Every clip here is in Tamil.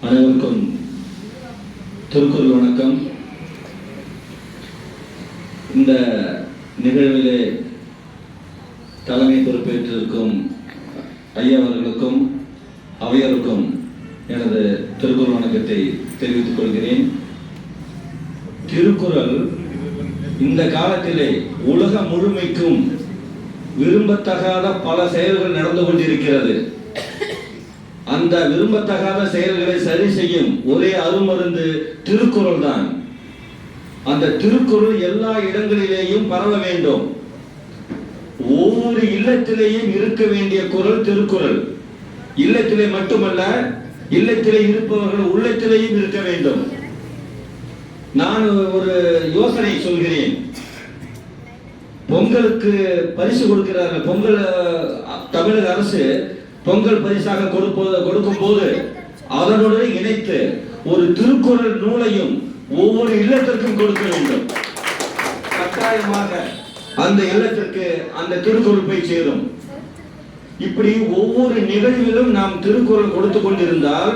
அனைவருக்கும் திருக்குறள் வணக்கம். இந்த நிகழ்விலே தலைமை பொறுப்பேற்றிருக்கும் ஐயா அவர்களுக்கும் அவையருக்கும் எனது திருக்குறள் வணக்கத்தை தெரிவித்துக் கொள்கிறேன். திருக்குறள் இந்த காலத்திலே உலகம் முழுமைக்கும் விரும்பத்தகாத பல செயல்கள் நடந்து கொண்டிருக்கிறது. அந்த விரும்பத்தகாத செயல்களை சரி செய்யும் ஒரே அருமருந்து திருக்குறள் தான். அந்த திருக்குறள் எல்லா இடங்களிலேயும் பரவ வேண்டும். ஒவ்வொரு இல்லத்திலேயும் இருக்க வேண்டிய குறள் திருக்குறள். இல்லத்திலே மட்டுமல்ல, இல்லத்திலே இருப்பவர்கள் உள்ளத்திலேயும் இருக்க வேண்டும். நான் ஒரு யோசனை சொல்கிறேன். பொங்கலுக்கு பரிசு கொடுக்கிறார்கள். பொங்கல் தமிழக அரசு பொங்கல் பரிசாக கொடுக்கும் போது அதனுடன் இணைத்து ஒரு திருக்குறள் நூலையும் ஒவ்வொரு இல்லத்திற்கும் கொடுக்க வேண்டும். கட்டாயமாக அந்த இல்லத்திற்கு அந்த திருக்குறள் போய் சேரும். இப்படி ஒவ்வொரு நிகழ்விலும் நாம் திருக்குறள் கொடுத்து கொண்டிருந்தால்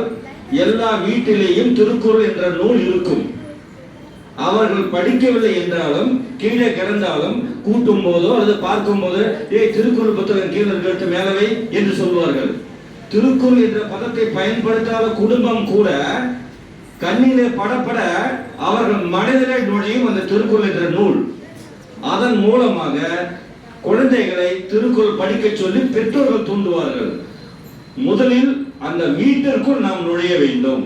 எல்லா வீட்டிலேயும் திருக்குறள் என்ற நூல் இருக்கும். அவர்கள் படிக்கவில்லை என்றாலும் கீழே கிடந்தாலும் கூட்டும் போதோ அல்லது பார்க்கும் போது திருக்குறள் புத்தகம் கீழே இருக்கிறது மேலவை என்று சொல்வார்கள். திருக்குறள் என்ற பதத்தை பயன்படுத்தாத குடும்பம் கூட கண்ணிலே படப்பட அவர்கள் மனதிலே நுழையும் அந்த திருக்குறள் என்ற நூல். அதன் மூலமாக குழந்தைகளை திருக்குறள் படிக்க சொல்லி பெற்றோர்கள் தூண்டுவார்கள். முதலில் அந்த வீட்டிற்குள் நாம் நுழைய வேண்டும்.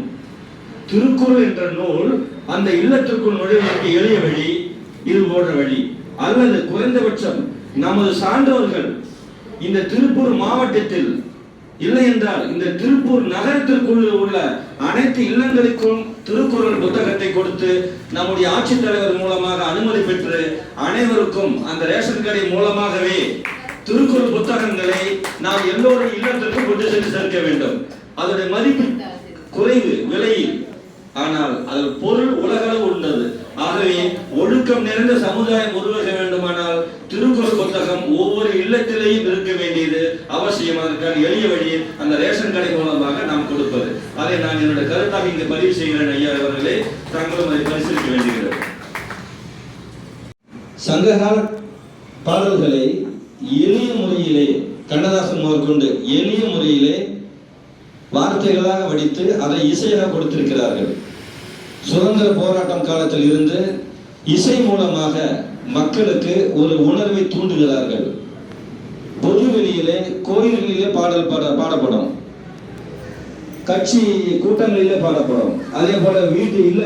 திருக்குறள் என்ற நூல் அந்த இல்லத்திற்குள் நுழைவதற்கு எளிய வழி இது போன்ற வழி. அல்லது குறைந்தபட்சம் நமது சான்றோர்கள் இந்த திருப்பூர் மாவட்டத்தில் இல்லை என்றால் இந்த திருப்பூர் நகரத்திற்குள் உள்ள அனைத்து இல்லங்களுக்கும் திருக்குறள் புத்தகத்தை கொடுத்து நம்முடைய ஆட்சித்தலைவர் மூலமாக அனுமதி பெற்று அனைவருக்கும் அந்த ரேஷன் கடை மூலமாகவே திருக்குறள் புத்தகங்களை நாம் எல்லோரும் இல்லத்திற்கும் கொண்டு சென்று சேர்க்க வேண்டும். அதனுடைய மதிப்பு குறைவு விலையில், ஆனால் அதில் பொருள் உலகளவு உள்ளது. ஆகவே ஒழுக்கம் நிறைந்த சமுதாயம் உருவாக வேண்டுமானால் திருக்குறள் புத்தகம் ஒவ்வொரு இல்லத்திலேயும் இருக்க வேண்டியது அவசியம். அதற்கான எளிய வழியை அந்த ரேஷன் கடை மூலமாக நாம் கொடுப்பது. அதை நான் என்னுடைய கருத்தாக இங்கு பதிவு செய்கிறேன். ஐயா அவர்களே, தாங்களும் அதை பரிசீலிக்க வேண்டுகிறது. சங்ககால பாடல்களை எளிய முறையிலே கண்ணதாசன் முதற்கொண்டு எளிய முறையிலே வார்த்தைகளாக வடித்து அதை இசையாக கொடுத்திருக்கிறார்கள். சுதந்திர போராட்டம் காலத்தில் இருந்து இசை மூலமாக மக்களுக்கு ஒரு உணர்வை தூண்டுகிறார்கள். பொதுவெளியிலே கோயில்களிலே பாடப்படும், கட்சி கூட்டங்களிலே பாடப்படும், அதே போல வீட்டு இல்ல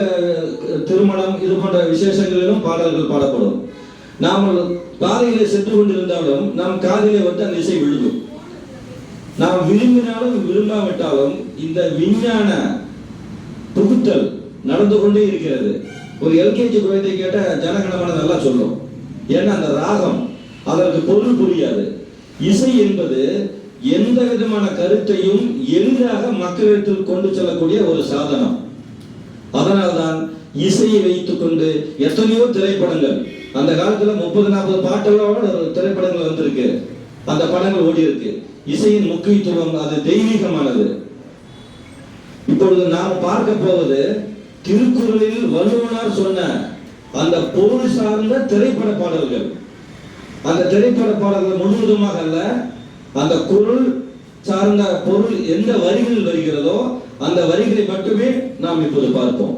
திருமணம் இது போன்ற விசேஷங்களிலும் பாடல்கள் பாடப்படும். நாம் பாதையிலே சென்று கொண்டிருந்தாலும் நம் காதிலே வந்து அந்த இசை விழுகும். நாம் விரும்பினாலும் விரும்பாவிட்டாலும் இந்த விஞ்ஞான புகுத்தல் நடந்து கொண்டே இருக்கிறது. ஒரு எல்கேஜி குழந்தை கேட்ட ஜனகணமன நல்லா சொல்லும். ஏன்னா அந்த ராகம் அதற்கு பொருள் புரியாது. இசை என்பது எந்த விதமான கருத்தையும் எளிதாக மக்களிடத்தில் கொண்டு செல்லக்கூடிய ஒரு சாதனம். அதனால்தான் இசையை வைத்துக் கொண்டு எத்தனையோ திரைப்படங்கள் அந்த காலத்துல 30-40 பாட்டெல்லாம் திரைப்படங்கள் வந்திருக்கு. அந்த படங்கள் ஓடி இருக்கு. இசையின் முக்கியத்துவம் அது தெய்வீகமானது. இப்பொழுது நாம் பார்க்க போவது திருக்குறளில் வள்ளுவனார் சொன்ன அந்த பொருள் சார்ந்த திரைப்பட பாடல்கள். அந்த திரைப்பட பாடல்கள் முழுவதுமாக அல்ல, அந்த குறள் சார்ந்த பொருள் எந்த வரிகளில் வருகிறதோ அந்த வரிகளை மட்டுமே நாம் இப்போது பார்ப்போம்.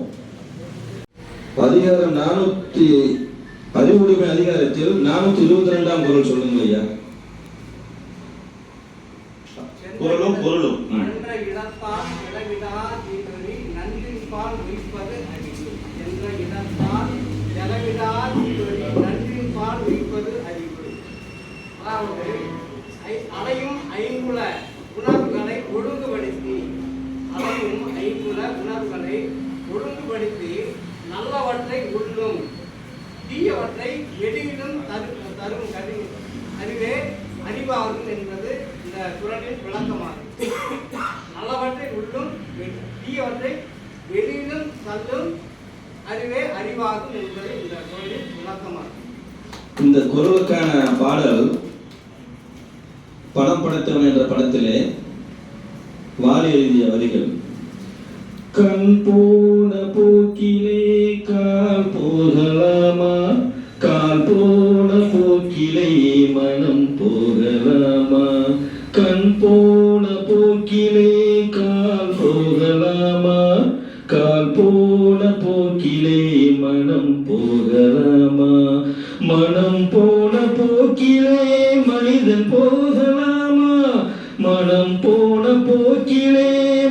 அதிகாரம் 400 அறிவுடைமை அதிகாரத்தில் 422ஆம் குறள் சொல்லுங்க ஐயா. குறளும் பொருளும் அலையும் ஐங்குல உணர்வுகளை ஒழுங்குபடுத்தி நல்லவற்றை உள்ளும் தீயவற்றை எளிதிலும் தரும் அறிவே அறிவாகும் என்பது இந்த குறளின் விளக்கமாகும். நல்லவற்றை உள்ளும் தீயவற்றை வெளியிலும் தள்ளும் அறிவே அறிவாகும் என்பது இந்த குறளின் விளக்கமாகும். இந்த குறளுக்கான பாடல் படம் படைத்தவன் என்ற படத்திலே வாலி எழுதிய வரிகள். கண் போன போக்கிலே கால் போகலாமா, கால் போன போக்கிலே மனம் போகலாமா, கண் போன போக்கிலே கால் போகலாமா, கால் போன போக்கிலே மனம் போகலாமா, மனம் போன போக்கிலே மனிதன் போகலாமா, மனம் போன போக்கிலே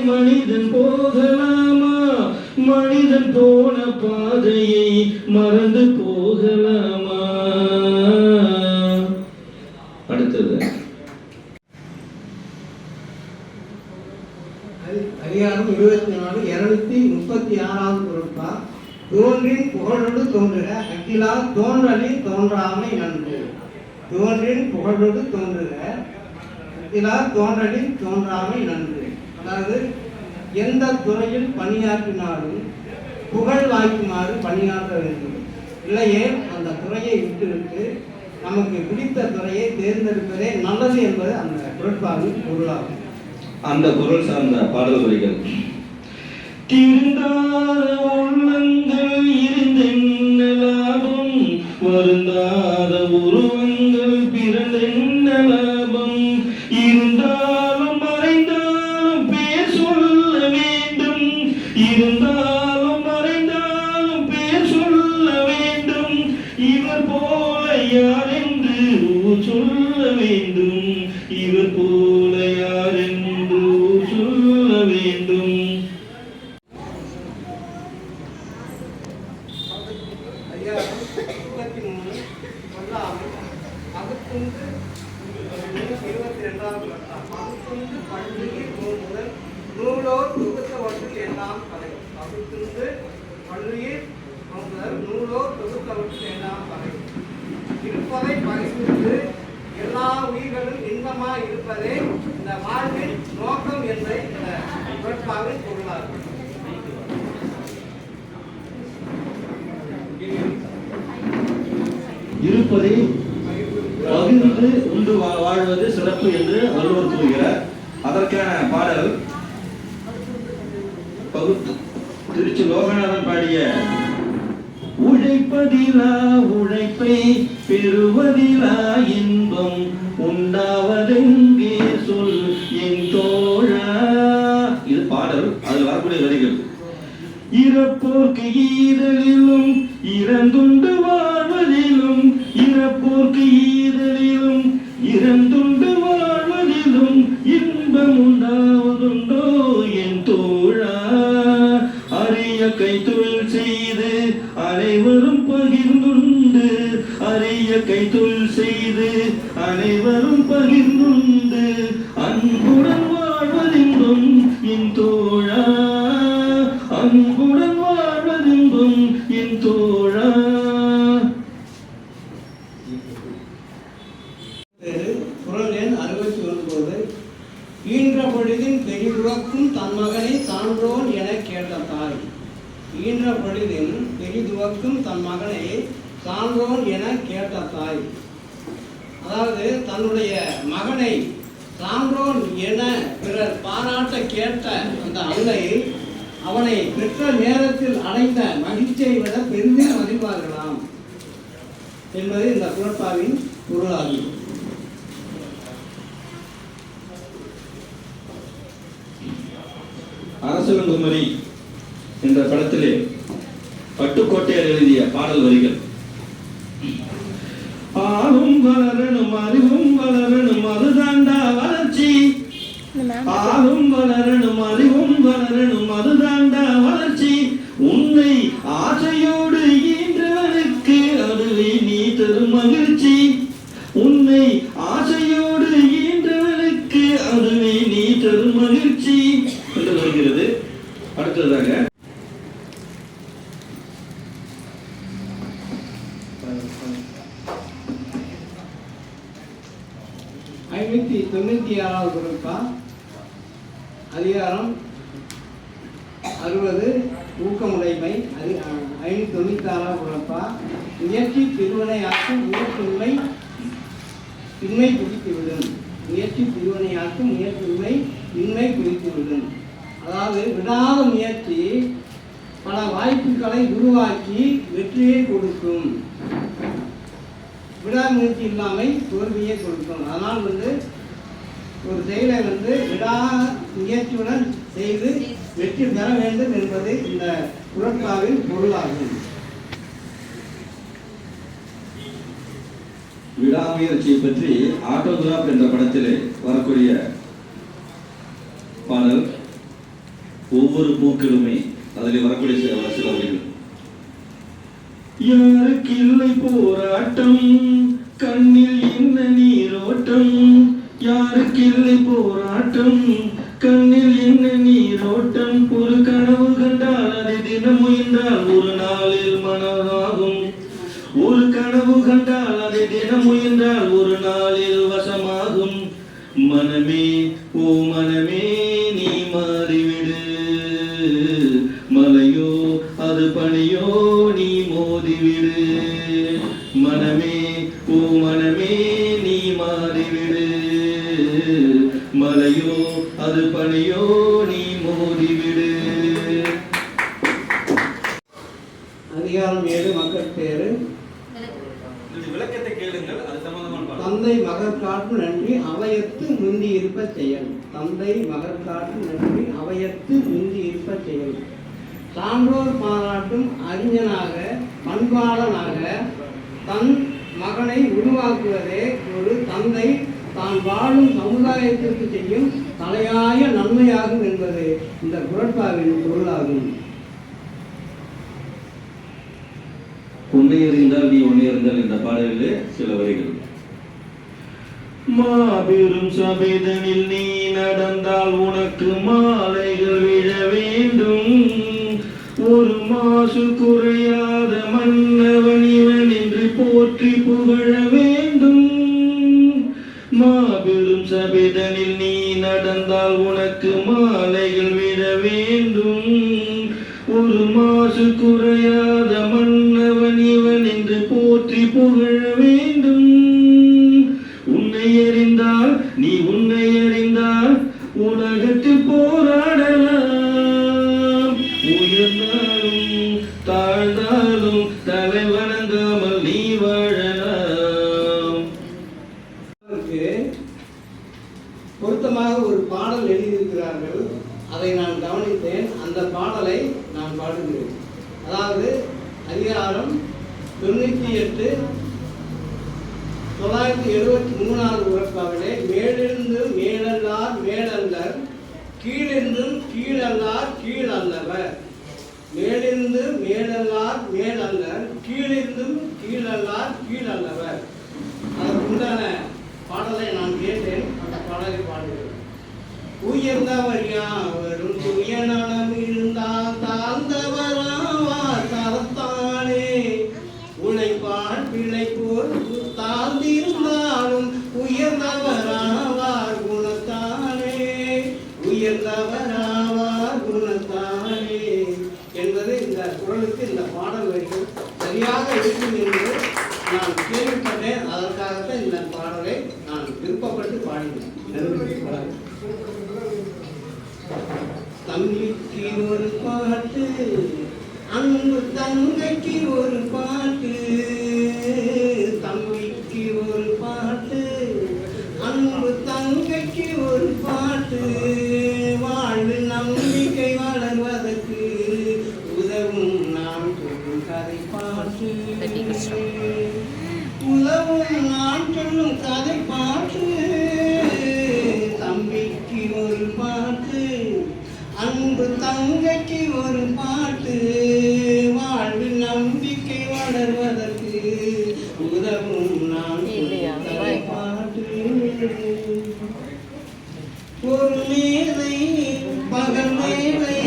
மனிதன் போகலாமா, மனிதன் போன பாதையை மறந்து போகலாமா. அடுத்தது அதிகாரம் 24 236வது குறட்பா. தோன்றின் புகழோடு தோன்றுக அகிலா தோன்றலின் தோன்றாமை நன்று. தோன்றின் புகழோடு தோன்றுக அகிலா தோன்றலின் தோன்றாமை நன்று. அதாவது எந்த துறையில் பணியாற்றினாலும் புகழ் வாய்க்குமாறு பணியாற்ற வேண்டும். இல்லையே அந்த துறையை விட்டுவிட்டு நமக்கு பிடித்த துறையை தேர்ந்தெடுப்பதே நல்லது என்பது அந்த குறட்பாவின் பொருளாகும். அந்த பொருள் சார்ந்த பாடல் வரிகள். திருந்தாத உள்ளங்கள் இருந்தென்ன லாபம், வருந்தாத உருவங்கள் பிறந்தென்ன லாபம், இருந்தாலும் மறைந்தாலும் பேர் சொல்ல வேண்டும், இருந்தாலும் மறைந்தாலும் பேர் சொல்ல வேண்டும், இவர் போல யார் என்று சொல்ல வேண்டும், இவர் போல யார் என்று சொல்ல வேண்டும். நூலோர் தொகுத்தவற்றில் எல்லாம் கலை. பகுத்துண்டு பள்ளியில் நூலோர் தொகுத்தவற்றில் எல்லாம் கலை. இருப்பதை பகிர்ந்து எல்லா உயிர்களும் இன்பமாய் இருப்பதே இந்த வாழ்வின் நோக்கம் என்பதை இந்த குறட்பாவின் பொருளாகும். இருப்பதை பகிர்ந்து உண்டு வாழ்வது சிறப்பு என்று வள்ளுவர் கூறுகிறார். அதற்கான பாடல் திருச்சி லோகநாதன் பாடிய உழைப்பதிலா உழைப்பை பெறுவதிலா இன்பம் உண்டாவதெங்கே சொல் என் தோழா. இது பாடல். அதில் வரக்கூடிய வரிகள். இறப்போர்க்கு ஈதலிலும் இறந்துண்டு வாழ்வதிலும், இறப்போர்க்கு ஈதலிலும் இறந்துண்டு வாழ்வதிலும் இன்பம் உண்டாவதுண்டோ என் தோழா. அரிய கைத்தொழில் செய்து அனைவரும் பகிர்ந்துண்டு, அரிய கைத்தொழில் செய்து அனைவரும் பகிர்ந்துண்டு அன்புடன் வாழ்வதின்பம் என் தோழா, அன்புடன் வாழ்வதின்பம் என் தோழா. குறள் எண் 69. ஈன்ற பொழுதின் பெரிதுவக்கும் தன் மகனை சான்றோன் என கேட்ட தாய். ஈன்ற பொழுதின் பெரிதுவக்கும் தன் மகனை சான்றோன் என கேட்ட தாய். அதாவது தன்னுடைய மகனை சான்றோன் என பிறர் பாராட்ட கேட்ட அந்த அன்னை அவனை பெற்ற நேரத்தில் அடைந்த மகிழ்ச்சியை விட பெரிதும் மகிழ்வார்களாம் என்பது இந்த குறட்பாவின் பொருளாகும். அரசகுமரி என்ற படத்திலே பட்டுக்கோட்டையார் எழுதிய பாடல் வரிகள். ஆளும் வளரணும் அறிவும் வளரணும் அதுதாண்டா வளர்ச்சி, ஆளும் வளரணும் அறிவும் வளரணும் அதுதாண்டா வளர்ச்சி, உன்னை ஆசையோடு ஈன்றவனுக்கு அதுவே நீ தரும் மகிழ்ச்சி, உன்னை ஆசையோடு ஈன்றவனுக்கு அதுவே நீ தரும் மகிழ்ச்சி என்று வருகிறது. அடுத்ததாக 596வது குறட்பா. அதிகாரம் 60 ஊக்கமுடைமை. 596வது குறட்பா. முயற்சி திருவினையாக்கும் முயற்சியின்மை இன்மை குறித்துவிடும். முயற்சி திருவினையாக்கும் முயற்சியின்மை இன்மை குறித்துவிடும். அதாவது விடாத முயற்சி பல வாய்ப்புகளை உருவாக்கி வெற்றியை கொடுக்கும். விடாமுயற்சி இல்லாமல் தோல்வியை கொடுக்கும். அதனால் ஒரு செயலை விடா முயற்சியுடன் செய்து வெற்றி பெற வேண்டும் என்பது இந்த குறட்பாவின் பொருளாகும். விடாமுயற்சியை பற்றி ஆட்டோகிராஃப் என்ற படத்திலே வரக்கூடிய பாடல் ஒவ்வொரு பூக்களுமே அதில் வரக்கூடிய சில வரிகள். யாருக்கு இல்லை போராட்டம் கண்ணில் என்ன நீரோட்டம், யாருக்கு இல்லை போராட்டம் கண்ணில் என்ன நீரோட்டம், ஒரு கனவு கண்டால் அதை தினம் முயன்றால் ஒரு நாளில் மனதாகும், ஒரு கனவு கண்டால் அதை தினம் முயன்றால் ஒரு நாளில் வசமாகும். மனமே ஓ மனமே நீ மாறிவிடு, மலையோ அது பனியோ நீ மோதிவிடு. மனமே ஓ மனமே நீ மாறிவிடு, மலையோ அது பனியோ நீ மோதிவிடு. அதிகாரம் 7 மக்கள் பேரு. விளக்கத்தை கேளுங்கள், அது சம்பந்தமான தந்தை மகற்காற்று நன்றி அவையத்து முந்தி இருப்ப செயல். தந்தை மகற்காற்று நன்றி அவையத்து முந்தி இருப்ப செயல். சான்றோர் பாராட்டும் அறிஞனாக பண்பாளனாக தன் மகனை உருவாக்குவதே ஒரு தந்தை தான் வாழும் சமுதாயத்திற்கு செய்யும் தலையாய நன்மையாகும் என்பது இந்த குறட்பாவின் பொருளாகும். உன்னை அறிந்தால் நீ உன்னை அறிந்தால் என்ற பாடலிலே சில வரிகள். மாபெரும் சபைதனில் நீ நடந்தால் உனக்கு மாலைகள் விழ வேண்டும், ஒரு மாசு குறையாத மன்னவன் இவன் என்று போற்றி புகழ வேண்டும். மாபெரும் சபைதனில் நீ நடந்தால் உனக்கு மாலைகள் விழ வேண்டும், ஒரு மாசு குறையாத மன்னவன் இவன் என்று போற்றி புகழ வேண்டும். உன்னை அறிந்தால் நீ உன்னை அறிந்தால் உலகத்தில் போராடலாம், உயர்ந்தாலும் தாழ்ந்தாலும் தலை வணங்காமல் நீ வாழலாம். பொருத்தமாக ஒரு பாடல் எழுதியிருக்கிறார்கள், அதை நான் கவனித்தேன். அந்த பாடலை நான் பாடுகிறேன். அதாவது அதிகாரம் 98 973வது குறட்பாவிலே மேலிருந்து மேலல்லார் மேலல்லர், கீழிருந்தும் கீழல்லார் கீழல்லவர். மேலிருந்து மேலல்லார் மேலல்லர், கீழிருந்தும் கீழல்லார் கீழல்லவர். அதற்குண்டான பாடலை நான் கேட்டேன். அந்த பாடலை பாடுகிறேன். உயர்ந்தவர் யாவரும் சுயநலம் இருந்தால் தாழ்ந்தவராவார் தரத்தானே, உழைப்பால் பிழைப்போர் தாழ்ந்திருந்தாலும் உயர்ந்தவராவார் குணத்தானே, உயர்ந்தவராவார் குணத்தானே என்பது இந்த குறளுக்கு இந்த பாடல் வரிகள் சரியாக இருக்கும் என்று நான் கேள்விப்பட்டேன். அதற்காகத்தான் இந்த பாடலை நான் விருப்பப்பட்டு பாடினேன். தம்பிக்கு ஒரு பாட்டு, அன்பு தங்கைக்கு ஒரு பாட்டு, தம்பிக்கு ஒரு பாட்டு, அன்பு தங்கைக்கு ஒரு பாட்டு, வாழ்வில் நம்பிக்கை வளர்வதற்கு உதவும் நாம் சொல்லும் கதை பாட்டு, உதவும் நான் சொல்லும் கதை பாட்டு. தம்பிக்கு ஒரு பாட்டு, அன்பு தங்கைக்கு ஒரு பாட்டு, வாழ்வில் நம்பிக்கை வளர்வதற்கு உதவும் நான் சொல்லும் கதை பாட்டு. ஒரு மேலை பகல் மேலை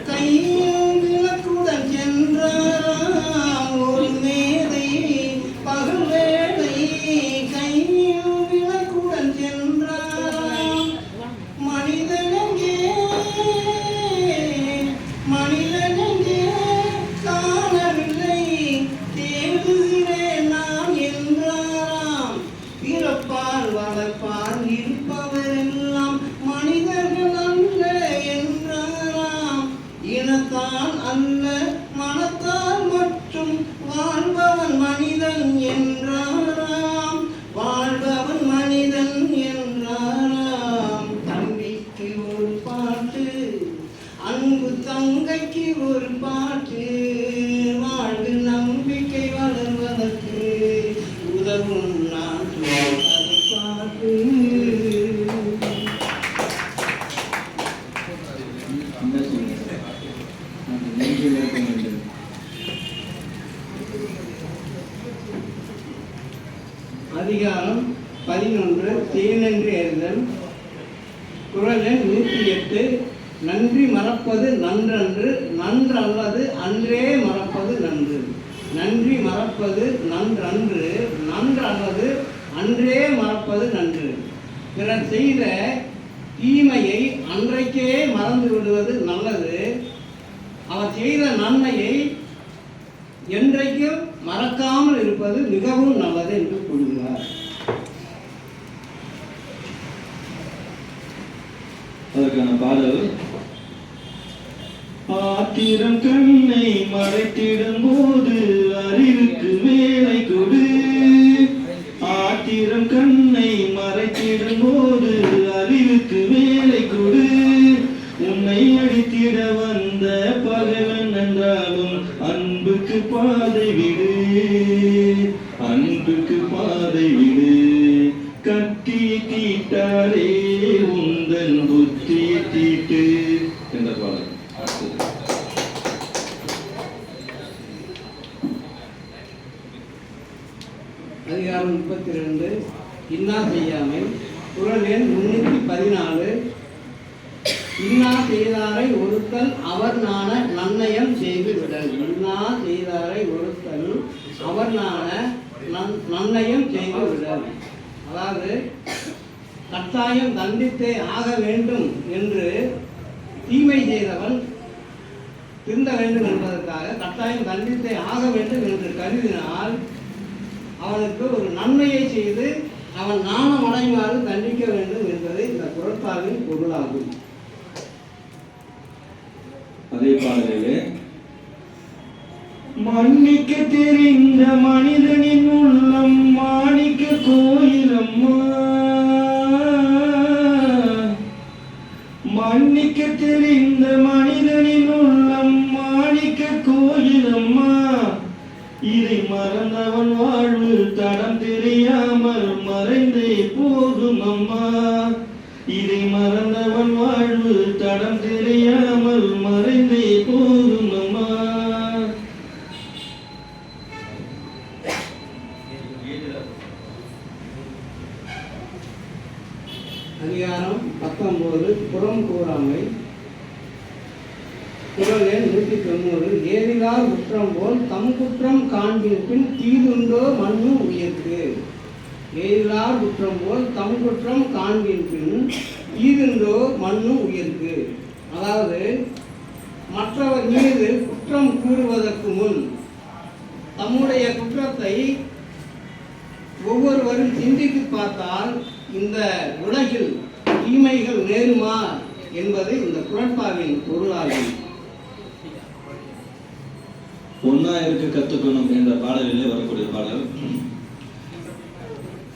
கையில் விளக்குடன் சென்றாராம், ஒரு மேலை பகல் வேளை கையில் விளக்குடன் சென்றாராம். மனிதனங்கே மனிதனங்கே காணவில்லை தேடுகிறேன் நான் என்றாராம். பிறப்பால் வளர்ப்பால் இருப்பவரெல்லாம் மனிதர்கள் அல்ல இனத்தால் அல்ல மனத்தால் மற்றும் வாழ்பவன் மனிதன் என்றாராம். வாழ்பவன் மனிதன் என்றாராம். தம்பிக்கு ஒரு பாட்டு, அன்பு தங்கைக்கு ஒரு பாட்டு, வாழ்வு நம்பிக்கை வளர்வதற்கு உதவும் நாட்டு பாட்டு. அதிகாரம் 11 தீநன்றி அறிதல். குறள் எண் 108. நன்றி மறப்பது நன்றன்று, நன்றல்லது அன்றே மறப்பது நன்று. நன்றி மறப்பது நன்றன்று, நன்றல்லது அன்றே மறப்பது நன்று. பிறர் செய்த தீமையை அன்றைக்கே மறந்து விடுவது நல்லது. அவர் செய்த நன்மையை என்றைக்கும் மறக்காமல் இருப்பது மிகவும் நல்லது என்று கூறுகிறார். அதற்கான பாடல்: ஆத்திரம் கண்ணை மறைத்திடும் போது அறிவுக்கு வேலை கொடு. ஆத்திரம் கண்ணை மறைத்திடும் போது அறிவுக்கு வேலை கொடு. உன்னை அடித்திட வந்த பகைவன் என்றாலும் அன்புக்கு பாதை விடு. அன்புக்கு பாதை விடு. கத்தியை தீட்டாரே உந்தன் புத்தியை தீட்டு என்ற பாடல். அதிகாரம் 32 இன்னா செய்யாமை. குறள் எண் 314. இன்னா செய்தாரை ஒருத்தல் அவர் நாண நன்னயம் செய்து விடல். இன்னா செய்தாரை ஒருத்தல் அவர் நாண நன்னயம் செய்து விடல். அதாவது கட்டாயம் தண்டித்தே ஆக வேண்டும் என்று தீமை செய்தவன் திருந்த வேண்டும் என்பதற்காக கட்டாயம் தண்டித்தே ஆக வேண்டும் என்று கருதினால் அவனுக்கு ஒரு நன்மையை செய்து அவன் நாணம் அடையுமாறு தண்டிக்க வேண்டும் என்பது இந்த குறட்பாவின் பொருளாகும். அதே பாடலிலே மன்னிக்க தெரிந்த மனிதனின் உள்ளம் மாணிக்க கோயிலம்மா. மன்னிக்க தெரிந்த மனிதனின் உள்ளம் மாணிக்க கோயிலம்மா. இதை மறந்தவன் வாழ்வு தடம் தெரியாமல் மறைந்தே போகும் அம்மா. இதை மறந்தவன் வாழ்வு தடம் தெரியாமல் மறைந்தே போகும் அம்மா. அதிகாரம் 19 புறம் கூறாமை. குறள் எண் 190. ஏதிலார் குற்றம் போல் தம் குற்றம் காண்பின் பின் தீதுண்டோ மண்ணு உயிர்க்கு. ஏதிலார் குற்றம் போல் தம் குற்றம் காண்பின் பின் தீதுண்டோ மண்ணு உயிர்க்கு. அதாவது மற்றவர் மீது குற்றம் கூறுவதற்கு முன் தம்முடைய குற்றத்தை ஒவ்வொருவரும் சிந்தித்து பார்த்தால் இந்த உலகில் தீமைகள் நேருமா என்பது இந்த குறட்பாவின் பொருளாகும். ஒன்னா இருக்க கத்துக்கணும் என்ற பாடலிலே வரக்கூடிய பாடல்: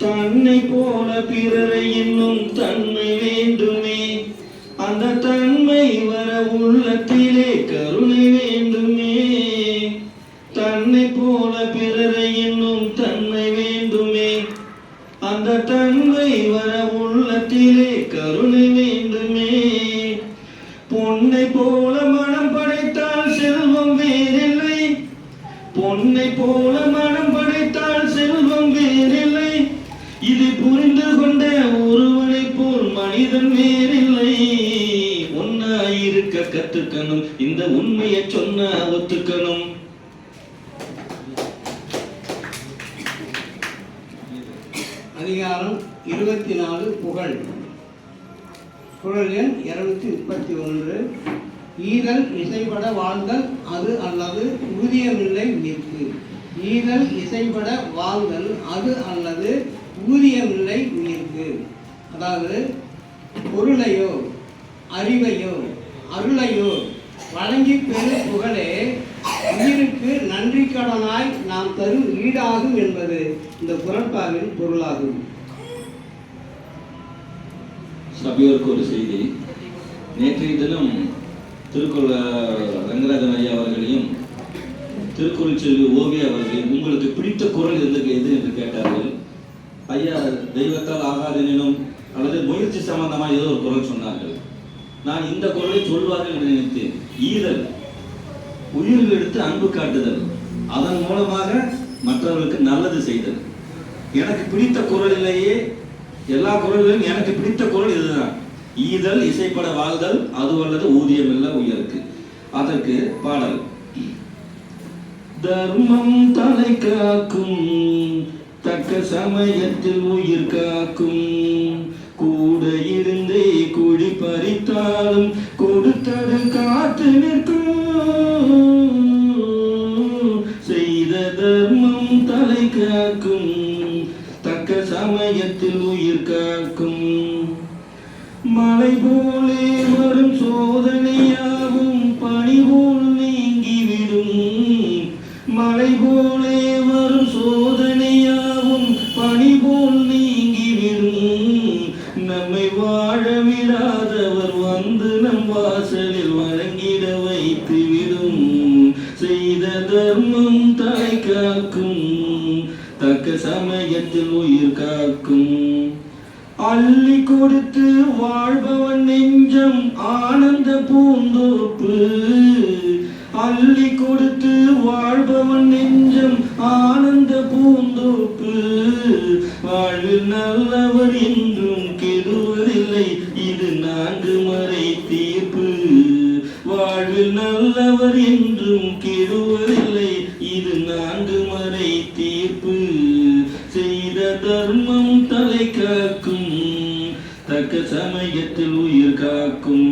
தன்னை போல பிறரை இன்னும் தன்மை வேண்டுமே. அந்த தன்மை வர உள்ளத்திலே கருணை வேண்டுமே. தன்னை போல பிறரை இன்னும் தன்மை வேண்டுமே. அந்த தன்மை வர உள்ளத்திலே கருணை வேண்டுமே. பொன்னை போல மனம் படைத்தால் செல்வம் வேறில்லை. பொன்னை போல மனம் படைத்தால் செல்வம் வேறில்லை. இது புரிந்து கொண்ட ஒருவனை போல் மனிதன் வேறில்லை. ஒன்னாயிருக்க கத்துக்கணும், இந்த உண்மையை சொன்ன ஒத்துக்கணும். அதிகாரம் 24 புகழ். குறள் எண் 231. ஈதல் இசைப்பட வாழ்தல் அது அல்லது ஊதியமில்லை உயிர்க்கு. ஈதல் இசைப்பட வாழ்தல் அது அல்லது ஊதியமில்லை உயிர்க்கு. அதாவது பொருளையோ அறிவையோ அருளையோ வழங்கி பெறும் புகழே உயிருக்கு நன்றி கடனாய் நாம் தரும் ஈடாகும் என்பது இந்த குறட்பாவின் பொருளாகும். சபையோருக்கு ஒரு செய்தி. நேற்றைய தினம் ரங்கராஜன் ஐயா அவர்களையும் திருக்குறள் செல்வி ஓவியா அவர்களையும் உங்களுக்கு பிடித்த குறள் எது என்று கேட்டார்கள். ஐயா தெய்வத்தால் ஆகாதெனும் அல்லது முயற்சி சம்பந்தமாக ஏதோ ஒரு குறள் சொன்னார்கள். நான் இந்த குறளை சொல்வார்கள் என்று நினைத்தேன். ஈதல், உயிர்கள் எடுத்து அன்பு காட்டுதல், அதன் மூலமாக மற்றவர்களுக்கு நல்லது செய்தல். எனக்கு பிடித்த குறளிலேயே எல்லா குறள்களும் எனக்கு பிடித்த குறள் இதுதான். ஈதல் இசைப்பட வாழ்தல், அது அல்லது ஊதியம் இல்ல உயருக்கு. அதற்கு பாடல். தர்மம் தலை காக்கும், தக்க சமயத்தில் உயிர் காக்கும், கூட இருந்தே குழி பறித்தாலும் கொடுத்தது காத்து நிற்கும், செய்த தர்மம் தலை காக்கும், தக்க சமயத்தில் உயிர் காக்கும். மலை போலே வரும் சோதனையாவும் பனி போல் நீங்கிவிடும், மலை போலே வரும் சோதனையாவும் பனி போல் நீங்கிவிடும், நம்மை வாழ விடாதவர் வந்து நம் வாசலில் வழங்கிட வைத்துவிடும், செய்த தர்மம் தலை காக்கும், தக்க சமயத்தில் உயிர் காக்கும். அள்ளி கொடுத்து வாழ்பவன் நெஞ்சம் ஆனந்த பூந்தோப்பு, அள்ளி கொடுத்து வாழ்பவன் நெஞ்சம் ஆனந்த பூந்தோப்பு, வாழ்வில் நல்லவர் என்றும் கெடுவதில்லை இது 4 மறை தீர்ப்பு, வாழ்வில் நல்லவர் என்றும் கெடுவதில்லை இது 4 மறை தீர்ப்பு, செய்த தர்மம் தலை காக்கும், தக்க சமயத்தில் உயிர் காக்கும்.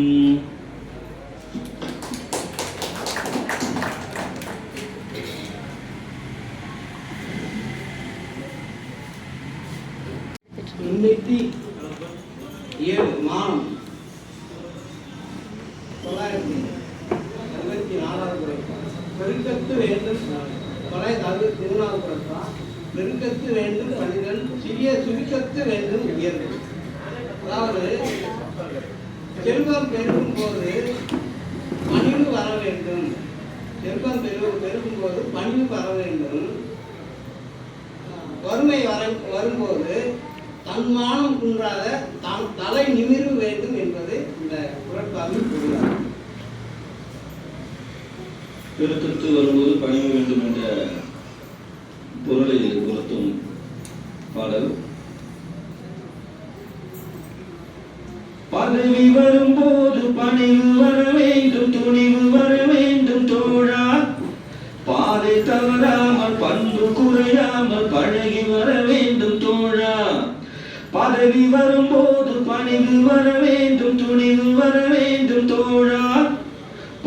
மானம் 964வது குறட்பா. பெருக்கத்து வேண்டும் 963வது குறட்பா. பெருக்கத்து வேண்டும் பணிகள், சிறிய சுருக்கத்து வேண்டும் உயர்வு. அதாவது செல்வம் பெருகும் போது பணிவு வர வேண்டும், செல்வம் பெருகும் போது பணிவு வர வேண்டும், வறுமை வரும்போது தன்மானம் குன்றாத தலை நிமிர வேண்டும் என்பது இந்த குறட்பாவின் பொருளாகும். பெருக்கத்து வரும்போது பணிவு வேண்டும் என்ற பொருளை பொருத்தும் பாடல். பதவி வரும்போது பணிவு வர வேண்டும், துணிவு வர வேண்டும் தோழா, பாதை தவறாமல் பண்பு குறையாமல் பழகி வர வேண்டும் தோழா, பதவி வரும்போது பணிவு வர வேண்டும், துணிவு வர வேண்டும் தோழா,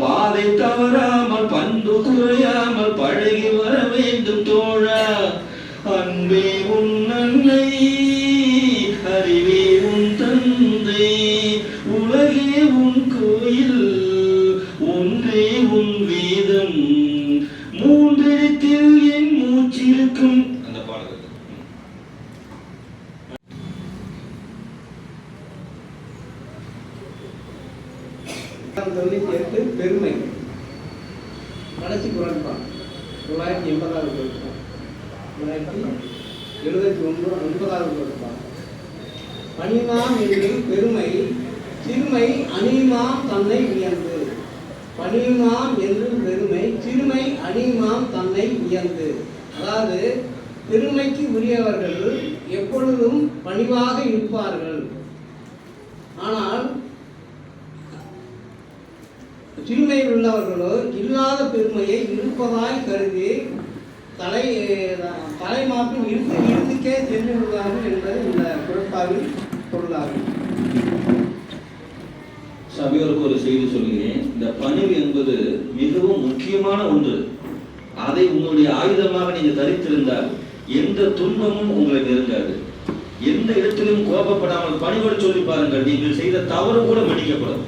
பாதை தவறாமல் பண்பு குறையாமல் பழகி வர வேண்டும் தோழா, அன்பே உன் அன்னை அறிவே உன் தந்தை, உலகே உன் கோயில் ஒன்றே உன் வேதம், மூன்றிடத்தில் என் மூச்சிருக்கும். அந்த பாடல் 98 பெருமை. கடைசி குறட்பா 980வது குறட்பா. 979வது குறட்பா. பணிமாம் என்று பெருமை, சிறுமை அணிமாம் தன்னை உயர்ந்து, பணிமாம் என்று பெருமை, சிறுமை அணிமாம் தன்னை உயர்ந்து. அதாவது பெருமைக்கு உரியவர்கள் எப்பொழுதும் பணிவாக இருப்பார்கள். ஆனால் சிறுமையில் உள்ளவர்களோ இல்லாத பெருமையை இருப்பதாய் கருதி தலைமாப்பில் இழுத்துக்கே சென்று விடுவார்கள் என்பது இந்த குறட்பாவின் பொருளாகும். சபையோருக்கு ஒரு செய்தி சொல்கிறேன். இந்த பணிவு என்பது மிகவும் முக்கியமான ஒன்று. அதை உங்களுடைய ஆயுதமாக நீங்க தரித்திருந்தால் எந்த துன்பமும் உங்களை நெருங்காது. எந்த இடத்திலும் கோபப்படாமல் பணிவோடு சொல்லி பாருங்கள், நீங்கள் செய்த தவறு கூட மன்னிக்கப்படும்.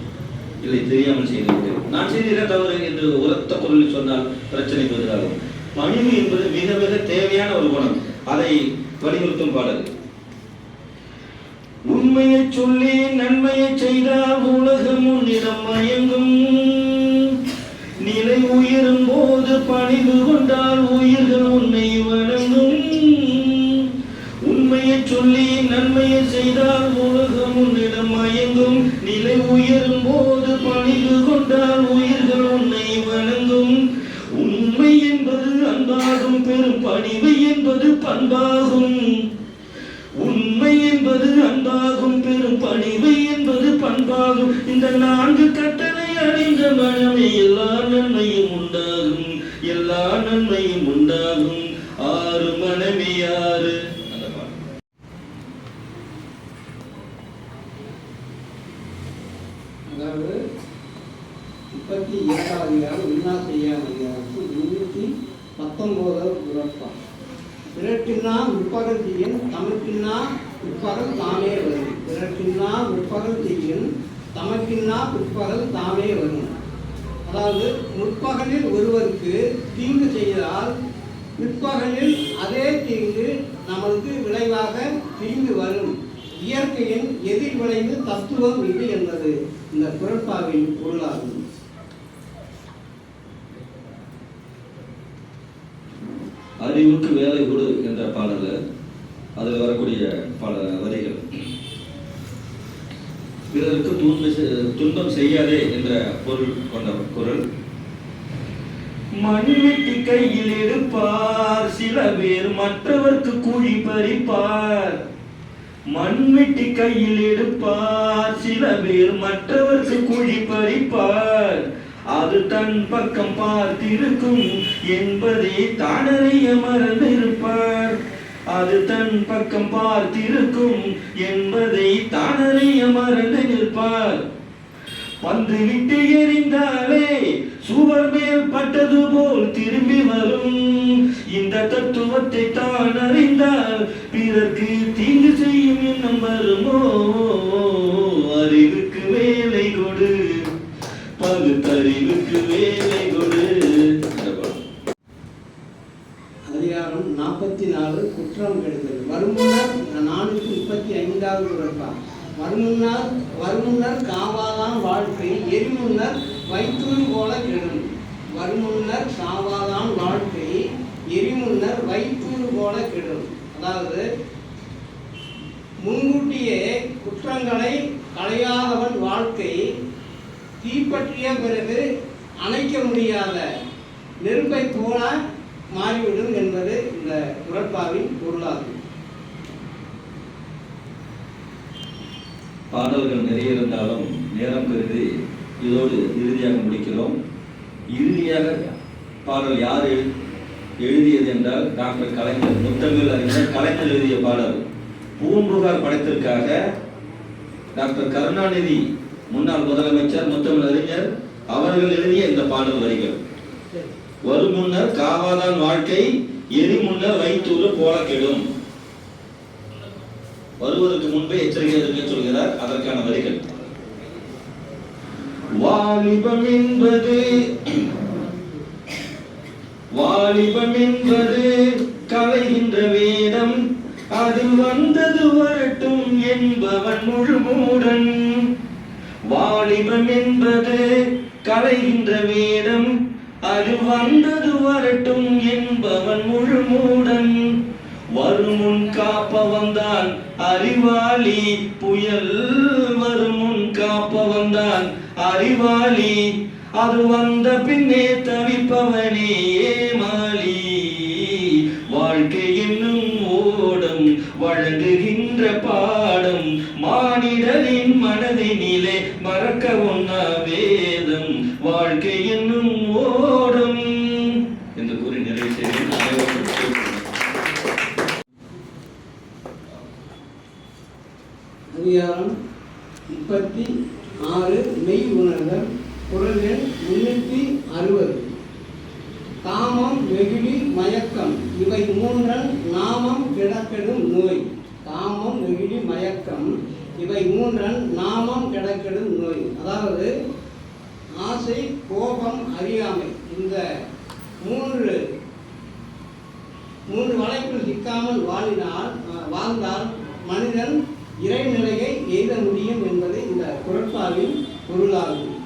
இல்லை தெரியாமல் செய்துவிட்டேன், நான் செய்த தவறு என்று உரத்த குரலில் சொன்னால் பிரச்சனை பெரிதாகும். பணிவு என்பது மிக மிக தேவையான ஒரு குணம். அதை வலியுறுத்தும் பாடல். உண்மையை சொல்லி நன்மையை செய்தால் உலகம் உன்னிடம் மயங்கும். நிலை உயரும் போது பணிவு கொண்டால் உயிர்கள் உன்னை வணங்கும். உண்மையை சொல்லி நன்மையை செய்தால் உலகம் உன்னிடம் மயங்கும். நிலை உயரும் போது பணிவு கொண்டால் உயிர்கள் உன்னை வணங்கும். உண்மை என்பது அன்பாகும், பெரும் பணிவு என்பது பண்பாகும். உண்மை என்பது அன்பாகும், பெரும் பணிவு என்பது பண்பாகும். இந்த 4 கட்டளை அறிந்த மனமே எல்லா நன்மையும் உண்டாகும், எல்லா நன்மையும் உண்டாகும். 6 மனமே 6. அதாவது 32வது அதிகாரம் வினா செய்யாத அதிகாரத்தில் 319வது குறட்பா. பிறர்க்கின்னா முற்பகல் செய்யும் தமக்கின்னா பிற்பகல் தாமே வரும். பிறர்க்கின்னா முற்பகல் செய்யும் தமக்கின்னா பிற்பகல் தாமே வரும். அதாவது முற்பகலில் ஒருவருக்கு தீங்கு செய்தால் பிற்பகலில் அதே தீங்கு நமக்கு விளைவாக தீங்கு வரும். இயற்கையின் எதிர் விளைவு தத்துவம் இது என்பது இந்த குறட்பாவின் பொருளாகும். அறிவுக்கு வேலை கொடு என்ற பாடல அதில் வரக்கூடிய பல வரிகள். பிறருக்கு துன்பம் செய்யாதே என்ற பொருள் கொண்ட குறள். மண்வெட்டி கையில் எடுப்பார் சில பேர் மற்றவர்க்கு குழி பறிப்பார். மண்வெட்டி கையில் எடுப்பார் சில பேர் மற்றவர்க்கு குழி பறிப்பார். அது தன் பக்கம் பார்த்திருக்கும் என்பதை தானறிய மறந்திருப்பார். அது தன் பக்கம் பார்த்திருக்கும் என்பதை தானறிய மறந்து நிற்பார். பந்து விட்டு எறிந்தாலே சுவர் மேல் பட்டது போல் திரும்பி வரும். இந்த தத்துவத்தை தான் அறிந்தால் பிறர்க்கு தீங்கு செய்யும் எண்ணம் வருமோ. அறிவுக்கு வேலை கொடு, பகுத்தறிவுக்கு வேலை கொடு. அதிகாரம் 44 குற்றம் கெடுதல். வருமுன்னர் 435வது குறட்பா. வருமுன்னர் காவாதான் வாழ்க்கை எரிமுன்னர் வைத்தூறு போல கெடும். வருமுன்னர் காவாதான் வாழ்க்கை எரிமுன்னர் வைத்தூறு போல கெடும். அதாவது முன்கூட்டியே குற்றங்களை களையாதவன் வாழ்க்கை தீப்பற்றிய பிறகு அணைக்க முடியாத நெருப்பை போல மாறிவிடும் என்பது இந்த குறட்பாவின் பொருளாகும். பாடல்கள் நிறைய இருந்தாலும் நேரம் கருதி இதோடு இறுதியாக முடிக்கிறோம். இறுதியாக பாடல் யார் எழுதியது என்றால் டாக்டர் கலைஞர், முத்தமிழ் அறிஞர் கலைஞர் எழுதிய பாடல். பூம்புகார் படத்திற்காக டாக்டர் கருணாநிதி முன்னாள் முதலமைச்சர் முத்தமிழ் அறிஞர் அவர்கள் எழுதிய இந்த பாடல் வரிகள். வரும் முன்னர் காவாதான் வாழ்க்கை எரி முன்னர் வைத்தூறு போல கெடும். வருவதற்கு முன்பே எச்சரிக்கை இருக்க சொல்கிறார். அதற்கான வரிகள். வாலிபம் என்பது கலைகின்ற வேடம், அது வந்தது வரட்டும் என்பவன் முழு மூடன். வாலிபம் என்பது கலைகின்ற வேடம், அது வந்தது வரட்டும் என்பவன் முழு மூடன். வருமுன் காப்ப வந்தான் அறிவாளி புயல், வருமுன் காப்ப வந்தான் அறிவாளி, அது வந்த பின்னே தவிப்பவனே ஏமாளி. வாழ்க்கை என்னும் ஓடம் வழங்குகின்ற பாடம், மானிடரின் மனதினிலே மறக்க ஒண்ணா வேதம். வாழ்க்கை என்னும் ஓடம் என்று கூறி நிறைவு செய்கிறேன். அதிகாரம் 36 மெய் உணர்தல். குறள் எண் 360. காமம் வெகுளி மயக்கம் இவை மூன்றன் நாமம் கிடக்கெடும் நோய். காமம் வெகுளி மயக்கம் இவை மூன்றன் நாமம் கிடக்கெடும் நோய். அதாவது ஆசை, கோபம், அறியாமை இந்த மூன்று வலைக்குள் சிக்காமல் வாழ்ந்தால் மனிதன் இறைநிலையை எய்த முடியும் என்பது இந்த குறட்பாவின் பொருளாகும்.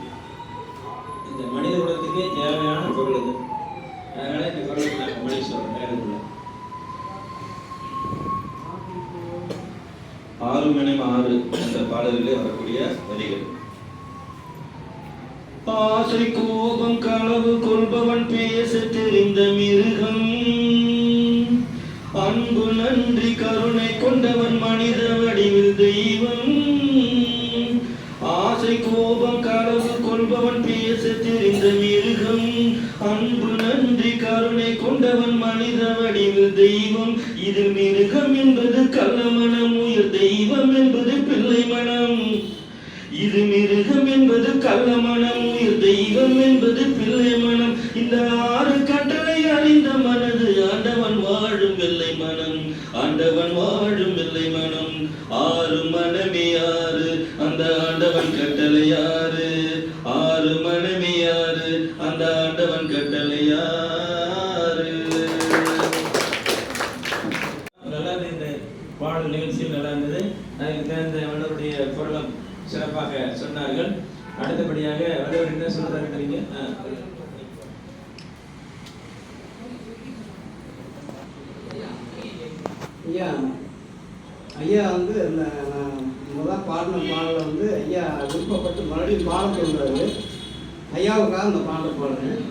இந்த மனித குலத்துக்கே தேவையான பொருள் இது. அதனால இந்த குரலுக்கு நாங்கள் மொழி சொல்றோம். 6 என்ற பாடலிலே வரக்கூடிய வரிகள். ஆசை கோபம் களவு கொள்பவன் பேச தெரிந்த மிருகம், அன்பு நன்றி கருணை கொண்டவன் மனித வடிவில் தெய்வம். ஆசை கோபம் களவு கொள்பவன் பேச தெரிந்த மிருகம், அன்பு நன்றி கருணை கொண்டவன் மனித வடிவில் தெய்வம். இது மிருகம் என்பது கள்ளமனம், உயிர் தெய்வம் என்பது பிள்ளை மனம். இது மிருகம் என்பது கள்ளமனம், உயிர் தெய்வம் என்பது பிள்ளை மனம். இந்த 6 கட்டளை அறிந்த மனது ஆண்டவன் வாழும் வெள்ளை மனம், ஆண்டவன் வாழும் வெள்ளை மனம். 6 மனமே 6 அந்த ஆண்டவன் கட்டளை 6, 6 மனமே 6 அந்த ஆண்டவன் கட்டளை 6. நல்லா இருந்தது. இந்த பாடல் நிகழ்ச்சியில் நல்லா இருந்தது. அதுக்கு தேர்ந்த வள்ளுவருடைய பொருளம் சிறப்பாக சொன்னார்கள். அடுத்தபடியாக வள்ளுவர் என்ன சொல்றாரு நீங்க? ஐயா வந்து இந்த முதல் பாடின பாடலை வந்து ஐயா விருப்பப்பட்டு மறுபடியும் பாட சொல்றாரு. ஐயாவுக்காக இந்த பாடலை பாடுறேன்.